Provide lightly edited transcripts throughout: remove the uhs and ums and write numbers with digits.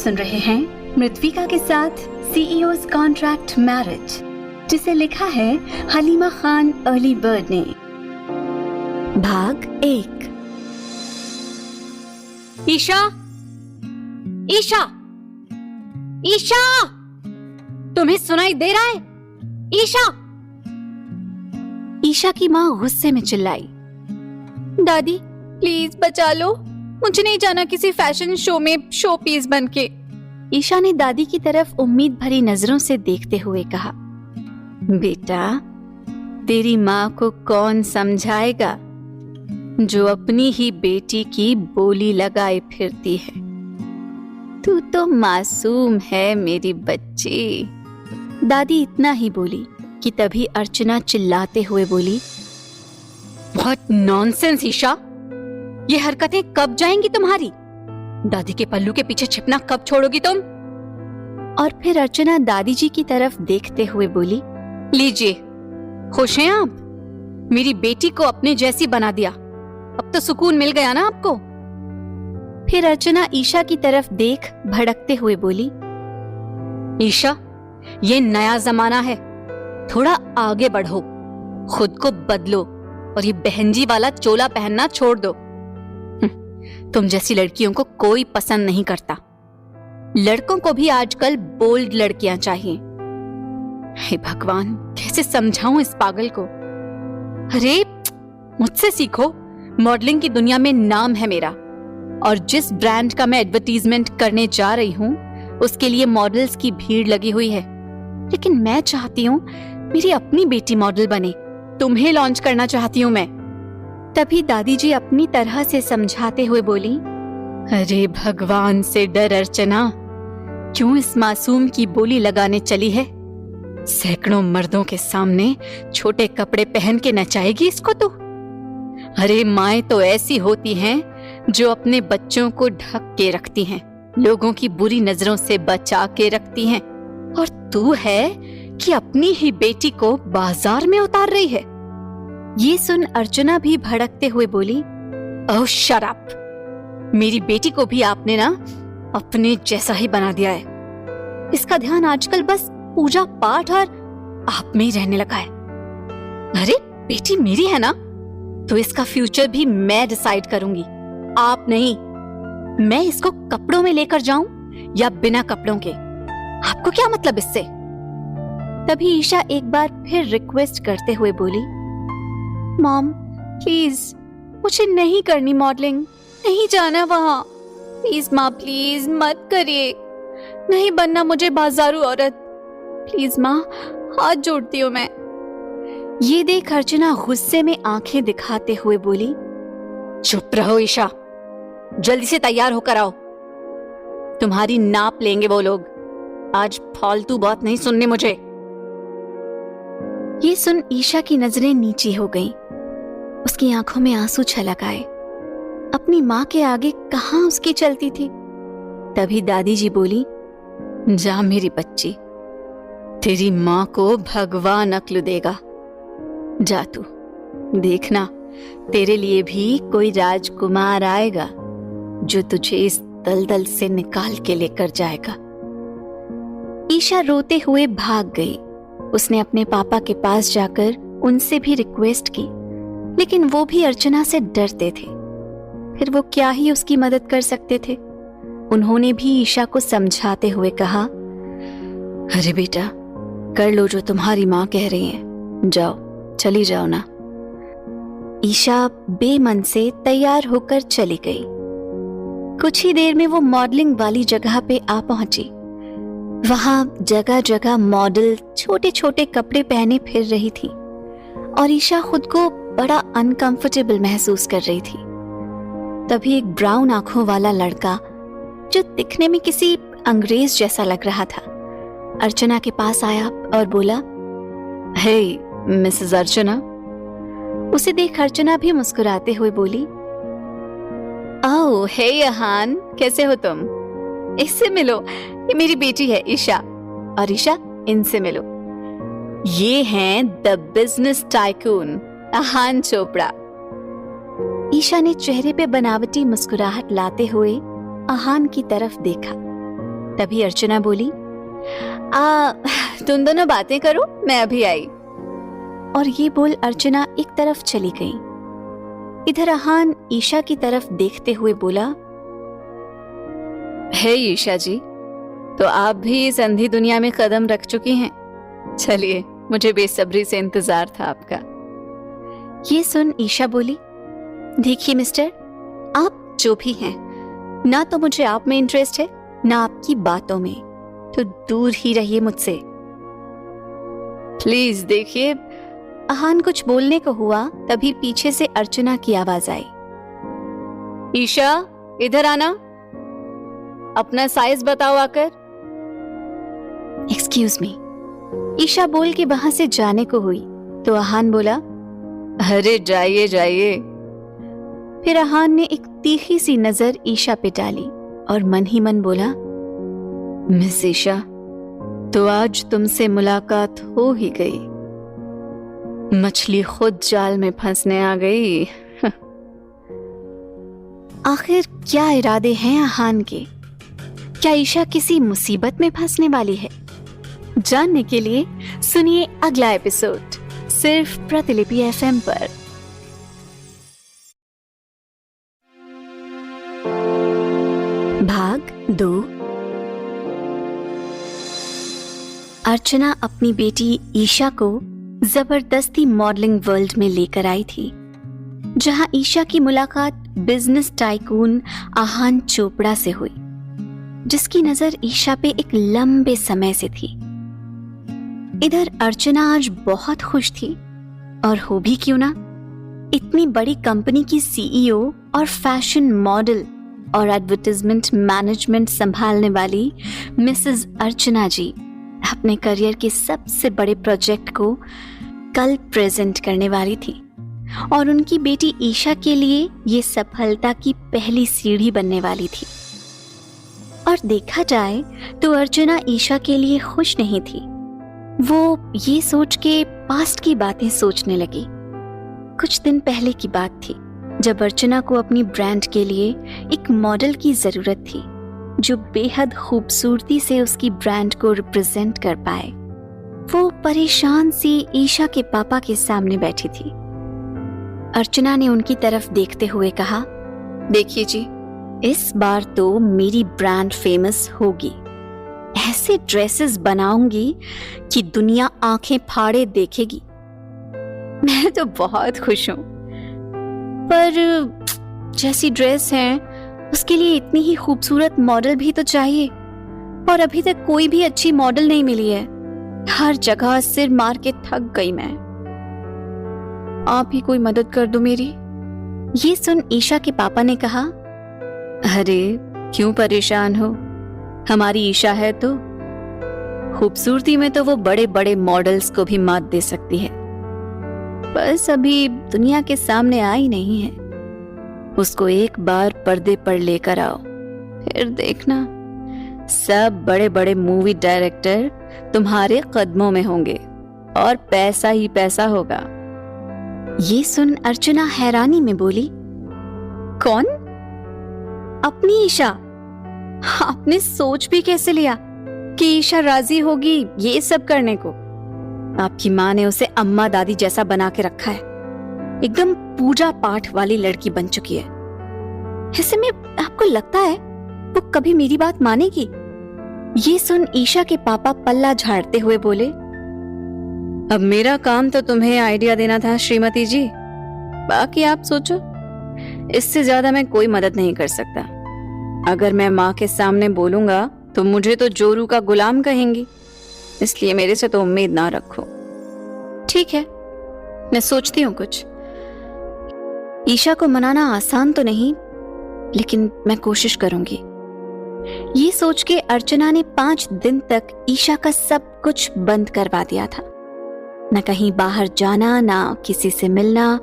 सुन रहे हैं मृत्विका के साथ सीईओ's कॉन्ट्रैक्ट मैरिज, जिसे लिखा है हलीमा खान अर्ली बर्ड ने। भाग 1। ईशा, ईशा, ईशा, तुम्हें सुनाई दे रहा है? ईशा! ईशा की माँ गुस्से में चिल्लाई, दादी प्लीज बचा लो, मुझे नहीं जाना किसी फैशन शो में शो पीस बनके। ईशा ने दादी की तरफ उम्मीद भरी नजरों से देखते हुए कहा, बेटा तेरी माँ को कौन समझाएगा जो अपनी ही बेटी की बोली लगाए फिरती है। तू तो मासूम है मेरी बच्ची। दादी इतना ही बोली कि तभी अर्चना चिल्लाते हुए बोली, व्हाट नॉनसेंस ईशा, ये हरकतें कब जाएंगी तुम्हारी? दादी के पल्लू के पीछे छिपना कब छोड़ोगी तुम? और फिर अर्चना दादी जी की तरफ देखते हुए बोली, लीजिए, खुश हैं आप? मेरी बेटी को अपने जैसी बना दिया, अब तो सुकून मिल गया ना आपको? फिर अर्चना ईशा की तरफ देख भड़कते हुए बोली, ईशा ये नया जमाना है, थोड़ा आगे बढ़ो, खुद को बदलो और ये बहनजी वाला चोला पहनना छोड़ दो। तुम जैसी लड़कियों को कोई पसंद नहीं करता। लड़कों को भी आजकल बोल्ड लड़कियां चाहिए। हे भगवान, कैसे समझाऊं इस पागल को? अरे मुझसे सीखो, मॉडलिंग की दुनिया में नाम है मेरा, और जिस ब्रांड का मैं एडवर्टीजमेंट करने जा रही हूँ उसके लिए मॉडल्स की भीड़ लगी हुई है। लेकिन मैं चाहती हूँ मेरी अपनी बेटी मॉडल बने, तुम्हें लॉन्च करना चाहती हूँ मैं। तभी दादी जी अपनी तरह से समझाते हुए बोली, अरे भगवान से डर अर्चना, क्यों इस मासूम की बोली लगाने चली है? सैकड़ों मर्दों के सामने छोटे कपड़े पहन के नचाएगी इसको तो? अरे माएं तो ऐसी होती हैं जो अपने बच्चों को ढक के रखती हैं, लोगों की बुरी नजरों से बचा के रखती हैं, और तू है कि अपनी ही बेटी को बाजार में उतार रही है। ये सुन अर्चना भी भड़कते हुए बोली, ओह शट अप, मेरी बेटी को भी आपने ना अपने जैसा ही बना दिया है। इसका ध्यान आजकल बस पूजा पाठ और आप में ही रहने लगा है। अरे बेटी मेरी है ना, तो इसका फ्यूचर भी मैं डिसाइड करूंगी, आप नहीं। मैं इसको कपड़ों में लेकर जाऊं या बिना कपड़ों के, आपको क्या मतलब इससे? तभी ईशा एक बार फिर रिक्वेस्ट करते हुए बोली, मॉम प्लीज मुझे नहीं करनी मॉडलिंग, नहीं जाना वहां। प्लीज माँ, प्लीज मत करिए, नहीं बनना मुझे बाजारू औरत, प्लीज माँ, हाथ जोड़ती हूँ मैं। ये देख अर्चना गुस्से में आंखें दिखाते हुए बोली, चुप रहो ईशा, जल्दी से तैयार होकर आओ, तुम्हारी नाप लेंगे वो लोग। आज फालतू बात नहीं सुननी मुझे। ये सुन ईशा की नजरें नीची हो गईं। उसकी आंखों में आंसू छलक आए। अपनी माँ के आगे कहाँ उसकी चलती थी। तभी दादी जी बोली, जा मेरी बच्ची, तेरी माँ को भगवान अक्ल देगा। जा तू, देखना तेरे लिए भी कोई राजकुमार आएगा जो तुझे इस दलदल से निकाल के लेकर जाएगा। ईशा रोते हुए भाग गई। उसने अपने पापा के पास जाकर उनसे भी रिक्वेस्ट की, लेकिन वो भी अर्चना से डरते थे। फिर वो क्या ही उसकी मदद कर सकते थे। उन्होंने भी ईशा को समझाते हुए कहा, अरे बेटा, कर लो जो तुम्हारी माँ कह रही है, जाओ, चली जाओ ना। ईशा बेमन से तैयार होकर चली गई। कुछ ही देर में वो मॉडलिंग वाली जगह पे आ पहुंची। वहां जगह जगह मॉडल छोटे छोटे कपड़े पहने फिर रही थी और ईशा खुद को बड़ा अनकंफर्टेबल महसूस कर रही थी। तभी एक ब्राउन आंखों वाला लड़का, जो दिखने में किसी अंग्रेज जैसा लग रहा था, अर्चना के पास आया और बोला, हे मिसेस अर्चना। उसे देख अर्चना भी मुस्कुराते हुए बोली, ओह हे यहान, कैसे हो तुम? इससे मिलो, ये मेरी बेटी है ईशा, और ईशा इनसे मिलो, ये हैं the business tycoon Ahaan Chopra. Isha ने चेहरे पे बनावटी मुस्कुराहट लाते हुए अहान की तरफ देखा तभी अर्चना बोली, तुम दोनों बातें करो, मैं अभी आई। और ये बोल अर्चना एक तरफ चली गई। इधर अहान ईशा की तरफ देखते हुए बोला, हे ईशा जी, तो आप भी इस अंधी दुनिया में कदम रख चुकी हैं। चलिए, मुझे बेसब्री से इंतजार था आपका। ये सुन ईशा बोली, देखिए मिस्टर, आप जो भी हैं, ना तो मुझे आप में इंटरेस्ट है ना आपकी बातों में, तो दूर ही रहिए मुझसे। प्लीज देखिए। अहान कुछ बोलने को हुआ, तभी पीछे से अर्चना की आवाज आई, ईशा इधर आना, अपना साइज बताओ आकर। Excuse me. ईशा बोल के वहां से जाने को हुई तो अहान बोला, अरे जाइए जाइए। फिर अहान ने एक तीखी सी नजर ईशा पे डाली और मन ही मन बोला, मिस ईशा, तो आज तुमसे मुलाकात हो ही गई। मछली खुद जाल में फंसने आ गई। आखिर क्या इरादे हैं अहान के? क्या ईशा किसी मुसीबत में फंसने वाली है? जानने के लिए सुनिए अगला एपिसोड सिर्फ प्रतिलिपि FM पर। भाग 2। अर्चना अपनी बेटी ईशा को जबरदस्ती मॉडलिंग वर्ल्ड में लेकर आई थी, जहां ईशा की मुलाकात बिजनेस टाइकून आहान चोपड़ा से हुई, जिसकी नजर ईशा पे एक लंबे समय से थी। इधर अर्चना आज बहुत खुश थी, और हो भी क्यों ना, इतनी बड़ी कंपनी की CEO और फैशन मॉडल और एडवर्टाइजमेंट मैनेजमेंट संभालने वाली मिसेस अर्चना जी अपने करियर के सबसे बड़े प्रोजेक्ट को कल प्रेजेंट करने वाली थी, और उनकी बेटी ईशा के लिए ये सफलता की पहली सीढ़ी बनने वाली थी। और देखा जाए तो अर्चना ईशा के लिए खुश नहीं थी। वो ये सोच के पास्ट की बातें सोचने लगी। कुछ दिन पहले की बात थी, जब अर्चना को अपनी ब्रांड के लिए एक मॉडल की जरूरत थी, जो बेहद खूबसूरती से उसकी ब्रांड को रिप्रेजेंट कर पाए। वो परेशान सी ईशा के पापा के सामने बैठी थी। अर्चना ने उनकी तरफ देखते हुए कहा, देखिए जी, इस बार तो मेरी ब्रांड फेमस होगी। ऐसे ड्रेसेस बनाऊंगी कि दुनिया आंखें फाड़े देखेगी। मैं तो बहुत खुश हूं, पर जैसी ड्रेस है उसके लिए इतनी ही खूबसूरत मॉडल भी तो चाहिए, और अभी तक कोई भी अच्छी मॉडल नहीं मिली है। हर जगह सिर मार के थक गई मैं। आप ही कोई मदद कर दो मेरी। ये सुन ईशा के पापा ने कहा, अरे क्यों परेशान हो, हमारी ईशा है तो। खूबसूरती में तो वो बड़े बड़े मॉडल्स को भी मात दे सकती है, बस अभी दुनिया के सामने आई नहीं है। उसको एक बार पर्दे पर लेकर आओ, फिर देखना सब बड़े बड़े मूवी डायरेक्टर तुम्हारे कदमों में होंगे और पैसा ही पैसा होगा। ये सुन अर्चना हैरानी में बोली, कौन? अपनी ईशा? आपने सोच भी कैसे लिया कि ईशा राजी होगी ये सब करने को? आपकी माँ ने उसे अम्मा दादी जैसा बना के रखा है, एकदम पूजा पाठ वाली लड़की बन चुकी है। ऐसे में आपको लगता है वो कभी मेरी बात मानेगी? ये सुन ईशा के पापा पल्ला झाड़ते हुए बोले, अब मेरा काम तो तुम्हें आइडिया देना था श्रीमती जी, बाकी आप सोचो। इससे ज्यादा मैं कोई मदद नहीं कर सकता। अगर मैं माँ के सामने बोलूंगा तो मुझे तो जोरू का गुलाम कहेंगी, इसलिए मेरे से तो उम्मीद ना रखो। ठीक है, मैं सोचती हूँ कुछ। ईशा को मनाना आसान तो नहीं, लेकिन मैं कोशिश करूंगी। ये सोच के अर्चना ने 5 दिन तक ईशा का सब कुछ बंद करवा दिया था। न कहीं बाहर जाना, ना किसी से मिलना,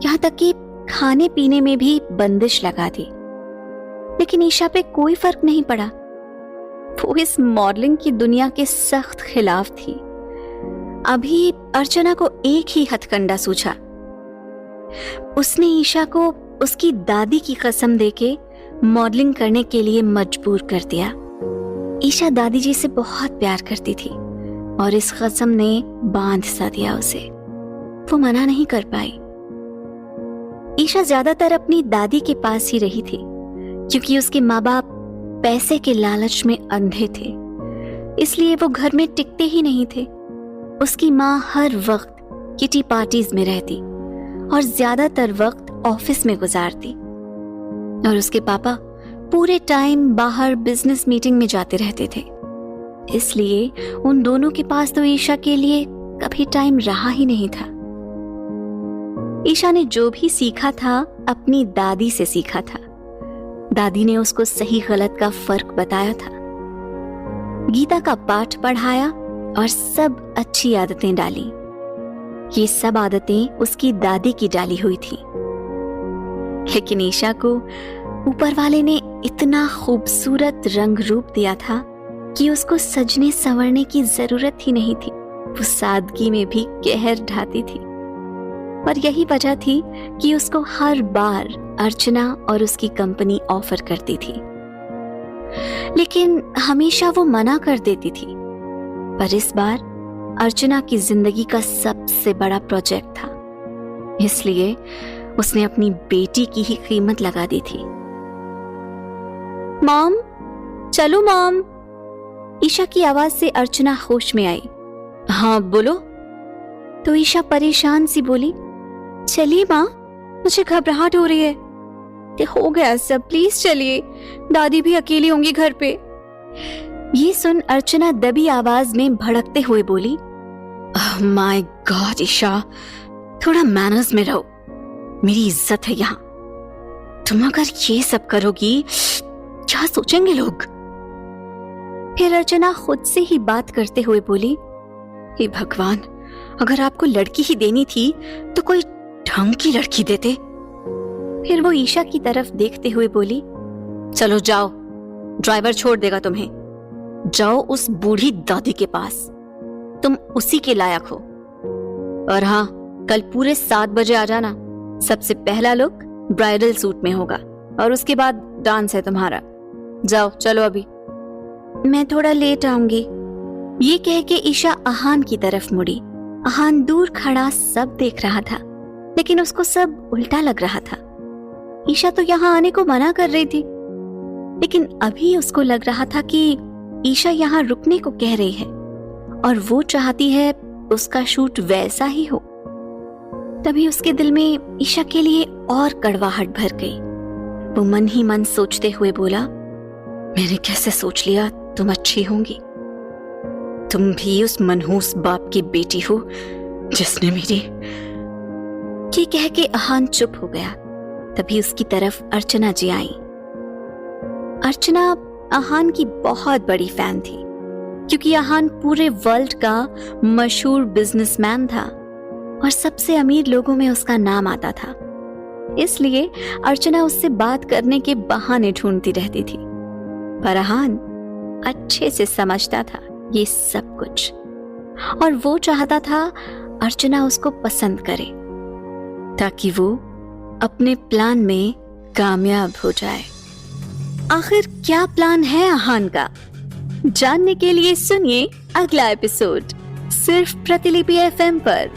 यहाँ तक कि खाने पीने में भी बंदिश लगा दी। लेकिन ईशा पे कोई फर्क नहीं पड़ा। वो इस मॉडलिंग की दुनिया के सख्त खिलाफ थी। अभी अर्चना को एक ही हथकंडा सूझा। उसने ईशा को उसकी दादी की कसम देके मॉडलिंग करने के लिए मजबूर कर दिया। ईशा दादी जी से बहुत प्यार करती थी और इस कसम ने बांध सा दिया उसे। वो मना नहीं कर पाई। ईशा ज्यादातर अपनी दादी के पास ही रही थी क्योंकि उसके माँ बाप पैसे के लालच में अंधे थे, इसलिए वो घर में टिकते ही नहीं थे। उसकी माँ हर वक्त किटी पार्टीज में रहती और ज्यादातर वक्त ऑफिस में गुजारती और उसके पापा पूरे टाइम बाहर बिजनेस मीटिंग में जाते रहते थे। इसलिए उन दोनों के पास तो ईशा के लिए कभी टाइम रहा ही नहीं था। ईशा ने जो भी सीखा था अपनी दादी से सीखा था। दादी ने उसको सही गलत का फर्क बताया था, गीता का पाठ पढ़ाया और सब अच्छी आदतें डाली। ये सब आदतें उसकी दादी की डाली हुई थी। लेकिन ईशा को ऊपर वाले ने इतना खूबसूरत रंग रूप दिया था कि उसको सजने संवरने की जरूरत ही नहीं थी। वो सादगी में भी कहर ढाती थी और यही वजह थी कि उसको हर बार अर्चना और उसकी कंपनी ऑफर करती थी, लेकिन हमेशा वो मना कर देती थी। पर इस बार अर्चना की जिंदगी का सबसे बड़ा प्रोजेक्ट था, इसलिए उसने अपनी बेटी की ही कीमत लगा दी थी। मॉम, चलो मॉम। ईशा की आवाज से अर्चना होश में आई। हाँ बोलो। तो ईशा परेशान सी बोली, चलिए माँ, मुझे घबराहट हो रही है। हो गया सब, प्लीज चलिए, दादी भी अकेली होंगी घर पे। ये सुन अर्चना दबी आवाज में भड़कते हुए बोली, माय गॉड ईशा, थोड़ा मैनर्स में रहो, मेरी इज्जत है यहाँ। तुम अगर ये सब करोगी क्या सोचेंगे लोग। फिर अर्चना खुद से ही बात करते हुए बोली, हे भगवान, अगर आपको लड़की ही देनी थी तो कोई ढंग की लड़की देते। फिर वो ईशा की तरफ देखते हुए बोली, चलो जाओ, ड्राइवर छोड़ देगा तुम्हें। जाओ उस बूढ़ी दादी के पास, तुम उसी के लायक हो। और हाँ, कल पूरे 7 बजे आ जाना। सबसे पहला लुक ब्राइडल सूट में होगा और उसके बाद डांस है तुम्हारा। जाओ, चलो अभी। मैं थोड़ा लेट आऊंगी। ये कह के ईशा आहान की तरफ मुड़ी। आहान दूर खड़ा सब देख रहा था, लेकिन उसको सब उल्टा लग रहा था। ईशा तो यहाँ आने को मना कर रही थी, लेकिन अभी उसको लग रहा था कि ईशा यहाँ रुकने को कह रही है और वो चाहती है उसका शूट वैसा ही हो। तभी उसके दिल में ईशा के लिए और कड़वाहट भर गई। वो मन ही मन सोचते हुए बोला, मैंने कैसे सोच लिया तुम अच्छी होंगी। तुम भी उस मनहूस बाप की बेटी हो जिसने मेरी। ये कह के आहान चुप हो गया। तभी उसकी तरफ अर्चना जी आई। अर्चना आहान की बहुत बड़ी फैन थी, क्योंकि आहान पूरे वर्ल्ड का मशहूर बिजनेसमैन था और सबसे अमीर लोगों में उसका नाम आता था। इसलिए अर्चना उससे बात करने के बहाने ढूंढती रहती थी, पर आहान अच्छे से समझता था ये सब कुछ, और वो चाहता था अर्चना उसको पसंद करे ताकि वो अपने प्लान में कामयाब हो जाए। आखिर क्या प्लान है आहान का, जानने के लिए सुनिए अगला एपिसोड सिर्फ प्रतिलिपि FM पर।